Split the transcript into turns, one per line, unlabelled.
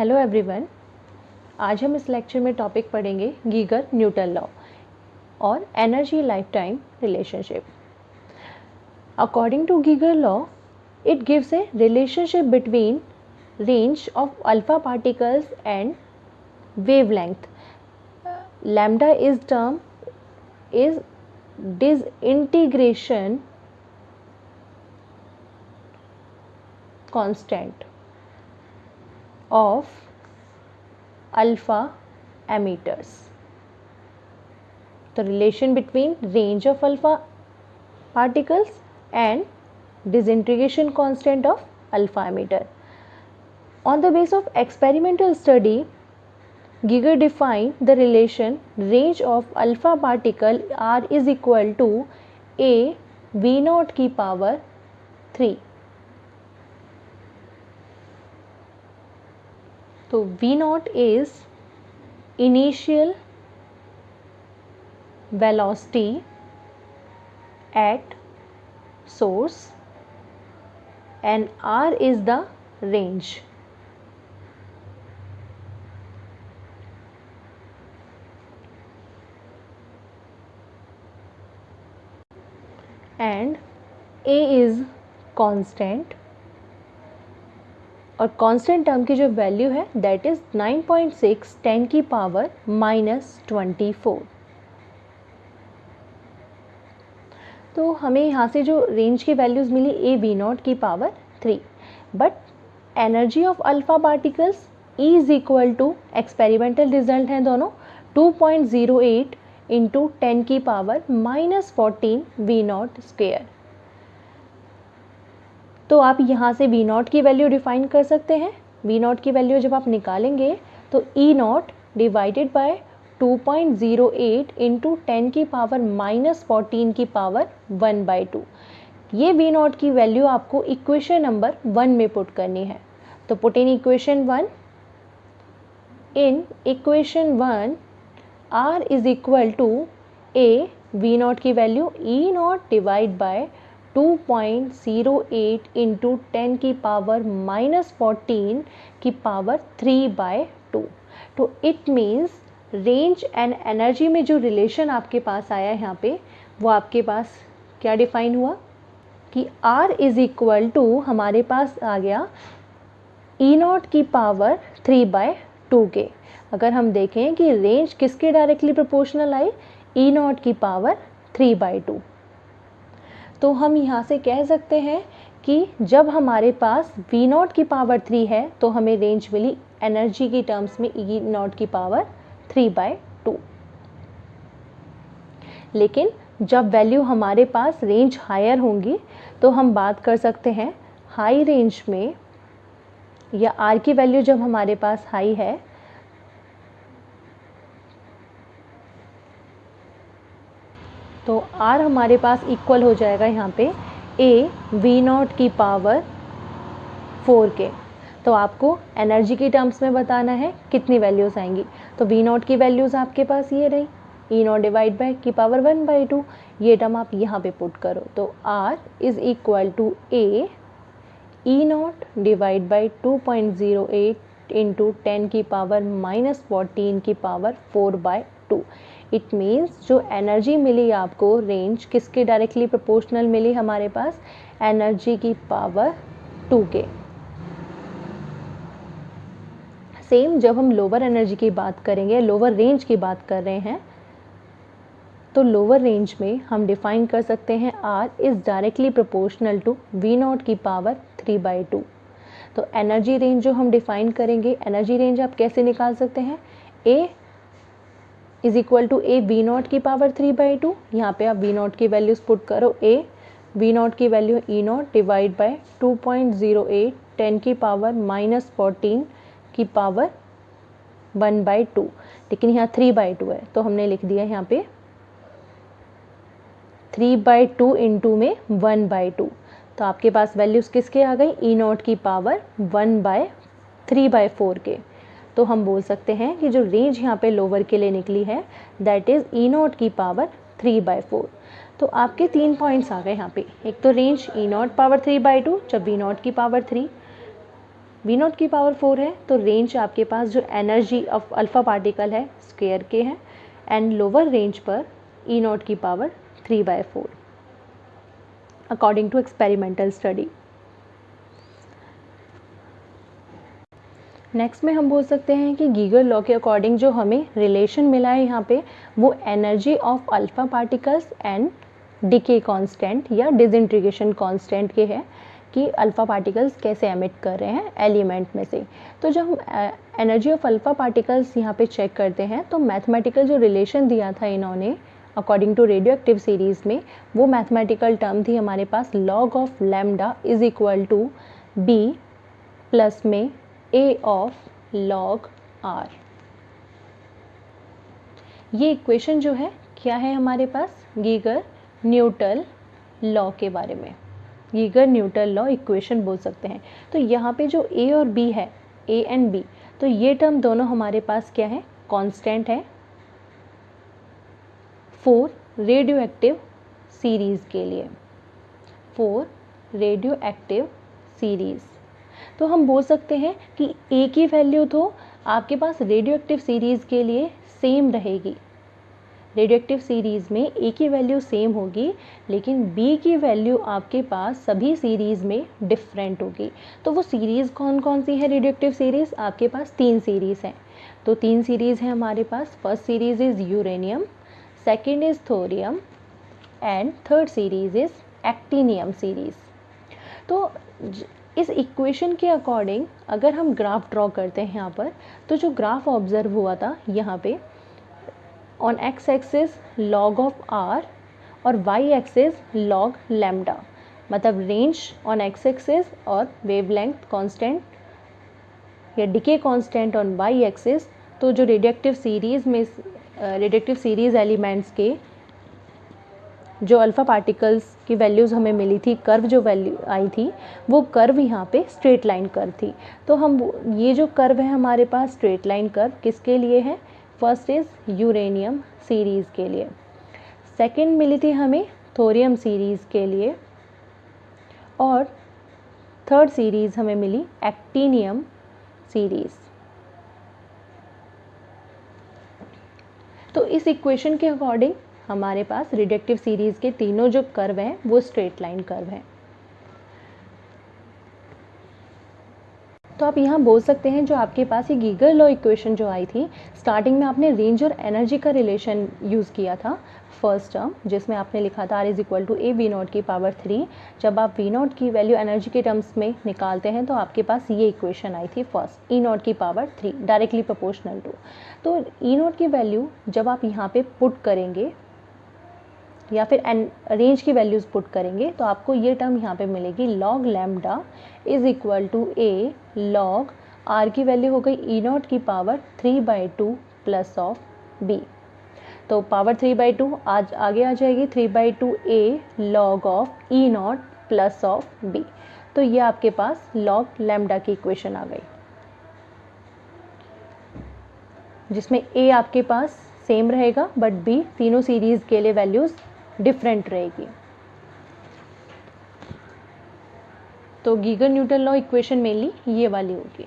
Hello everyone. आज हम इस लेक्चर में टॉपिक पढ़ेंगे गीगर न्यूटन लॉ और energy life time relationship. According to Geiger law, it gives a relationship between range of alpha particles and wavelength. Lambda is term is disintegration constant of alpha emitters. The relation between range of alpha particles and disintegration constant of alpha emitter. On the basis of experimental study, Geiger defined the relation range of alpha particle R is equal to a v naught की power 3. तो v naught is initial velocity at source and R is the range. And a is constant और constant term की जो value है that is 9.6 10 की power -24। तो हमें यहाँ से जो रेंज की वैल्यूज़ मिली a v नॉट की power 3, but energy of alpha particles E is equal to experimental result हैं दोनों 2.08 इंटू 10 की पावर -14 वी नॉट स्क्वेयर। तो आप यहाँ से वी नॉट की वैल्यू डिफाइन कर सकते हैं। वी नॉट की वैल्यू जब आप निकालेंगे तो E naught divided by 2.08 into 10 की पावर -14 की पावर 1/2। ये वी नॉट की वैल्यू आपको इक्वेशन नंबर 1 में पुट करनी है। तो put in equation 1। In equation 1 R is equal to a v not की value E not divide by 2.08 into 10 की पावर -14 की पावर 3/2। तो it means range and energy में जो रिलेशन आपके पास आया है यहाँ पे, वो आपके पास क्या डिफाइन हुआ कि R इज इक्वल टू हमारे पास आ गया E नॉट की पावर 3/2 के। अगर हम देखें कि रेंज किसके directly proportional I, E not की पावर 3/2। तो हम यहाँ से कह सकते हैं कि जब हमारे पास V नॉट की पावर 3 है तो हमें रेंज मिली एनर्जी की टर्म्स में E नॉट की पावर 3/2। लेकिन जब वैल्यू हमारे पास रेंज हायर होंगी तो हम बात कर सकते हैं हाई रेंज में, या R की वैल्यू जब हमारे पास हाई है तो R हमारे पास इक्वल हो जाएगा यहाँ पे a v नॉट की पावर 4 के। तो आपको एनर्जी की टर्म्स में बताना है कितनी वैल्यूज़ आएंगी। तो v नॉट की वैल्यूज़ आपके पास ये रही, E नॉट डिवाइड बाय की पावर 1/2। ये टर्म आप यहाँ पे पुट करो तो R is equal to a E not divide by 2.08 into 10 की पावर -14 की पावर 4/2। इट मीन्स जो एनर्जी मिली आपको रेंज किसके डायरेक्टली प्रोपोर्शनल मिली हमारे पास, एनर्जी की पावर 2 के। सेम जब हम लोअर एनर्जी की बात करेंगे, लोअर रेंज की बात कर रहे हैं, तो लोअर रेंज में हम डिफाइन कर सकते हैं R is directly proportional to V not की पावर 3/2। तो एनर्जी रेंज जो हम डिफाइन करेंगे, एनर्जी रेंज आप कैसे निकाल सकते हैं, A is equal to a v not की पावर 3/2। यहाँ पे आप v नॉट की वैल्यूज़ पुट करो, a v नॉट की value E not divide by 2.08 10 की पावर -14 की पावर 1/2। लेकिन यहाँ 3/2 है तो हमने लिख दिया यहाँ पे 3/2 इंटू में 1/2। तो आपके पास वैल्यूज़ किसके आ गई, E नॉट की पावर 1/3/4 के। तो हम बोल सकते हैं कि जो रेंज यहाँ पे लोअर के लिए निकली है दैट इज़ E नॉट की पावर 3/4। तो आपके 3 पॉइंट्स आ गए यहाँ पे। एक तो रेंज E नॉट पावर 3/2 जब V नॉट की पावर 3, वी नॉट की पावर 4 है तो रेंज आपके पास जो एनर्जी ऑफ अल्फ़ा पार्टिकल है स्क्वायर के है, एंड लोअर रेंज पर ई नॉट की power 3/4 according to experimental study. Next में हम बोल सकते हैं कि गीगर लॉ के अकॉर्डिंग जो हमें रिलेशन मिला है यहाँ पे वो energy of alpha particles and decay constant या डिसइंटीग्रेशन कांस्टेंट के है कि अल्फ़ा पार्टिकल्स कैसे एमिट कर रहे हैं एलिमेंट में से। तो जब हम एनर्जी ऑफ अल्फ़ा पार्टिकल्स यहाँ पे चेक करते हैं तो मैथमेटिकल जो रिलेशन दिया था इन्होंने according to radioactive series में, वो मैथमेटिकल टर्म थी हमारे पास log of lambda is equal to B plus में ए ऑफ लॉग आर। ये इक्वेशन जो है क्या है हमारे पास, गीगर न्यूटन लॉ के बारे में, गीगर न्यूटन लॉ इक्वेशन बोल सकते हैं। तो यहाँ पे जो ए और बी है, ए एंड बी, तो ये टर्म दोनों हमारे पास क्या है, कांस्टेंट है फॉर रेडियो एक्टिव सीरीज़ के लिए, फॉर रेडियो एक्टिव सीरीज़। तो हम बोल सकते हैं कि ए की वैल्यू तो आपके पास रेडियो एक्टिव सीरीज़ के लिए सेम रहेगी, रेडियो एक्टिव सीरीज़ में ए की वैल्यू सेम होगी, लेकिन बी की वैल्यू आपके पास सभी सीरीज़ में डिफरेंट होगी। तो वो सीरीज़ कौन कौन सी है रेडियो एक्टिव सीरीज़, आपके पास 3 सीरीज़ हैं। तो 3 सीरीज़ हैं हमारे पास, first series is uranium, second is thorium and third series is actinium series. तो इस इक्वेशन के अकॉर्डिंग अगर हम ग्राफ ड्रॉ करते हैं यहाँ पर, तो जो ग्राफ ऑब्जर्व हुआ था यहाँ पे on X axis log of R और वाई एक्सिस लॉग लैम्डा, मतलब रेंज ऑन एक्स एक्सिस और वेवलेंथ कांस्टेंट या decay constant on Y axis. तो जो रेडियोएक्टिव सीरीज़ में रेडियोएक्टिव सीरीज़ एलिमेंट्स के जो अल्फ़ा पार्टिकल्स की वैल्यूज़ हमें मिली थी, कर्व जो वैल्यू आई थी वो कर्व यहाँ पे स्ट्रेट लाइन कर्व थी। तो हम ये जो कर्व है हमारे पास स्ट्रेट लाइन कर्व किसके लिए है, फर्स्ट इज़ यूरेनियम सीरीज़ के लिए, सेकंड मिली थी हमें थोरियम सीरीज़ के लिए, और थर्ड सीरीज़ हमें मिली एक्टिनियम सीरीज़। तो इस इक्वेशन के अकॉर्डिंग हमारे पास रेडियोएक्टिव सीरीज़ के तीनों जो कर्व हैं वो स्ट्रेट लाइन कर्व हैं। तो आप यहाँ बोल सकते हैं जो आपके पास ये गीगर लॉ इक्वेशन जो आई थी, स्टार्टिंग में आपने रेंज और एनर्जी का रिलेशन यूज़ किया था फर्स्ट टर्म, जिसमें आपने लिखा था R is equal to a V not की पावर 3। जब आप वी नॉट की वैल्यू एनर्जी के टर्म्स में निकालते हैं तो आपके पास ये इक्वेशन आई थी फर्स्ट, ई नॉट की पावर 3 डायरेक्टली प्रोपोर्शनल टू। तो ई नॉट की वैल्यू जब आप यहाँ पे पुट करेंगे या फिर रेंज की वैल्यूज़ पुट करेंगे तो आपको ये टर्म यहाँ पे मिलेगी log lambda is equal to A log R की वैल्यू हो गई ई नॉट की पावर 3/2 प्लस ऑफ बी। तो पावर 3/2 आज आगे आ जाएगी 3/2 A log of E naught plus of B. तो ये आपके पास लॉग लैम्डा की इक्वेशन आ गई, जिसमें ए आपके पास सेम रहेगा बट बी तीनों सीरीज़ के लिए वैल्यूज़ डिफरेंट रहेगी। तो Geiger Newton law equation mainly ये वाली होगी।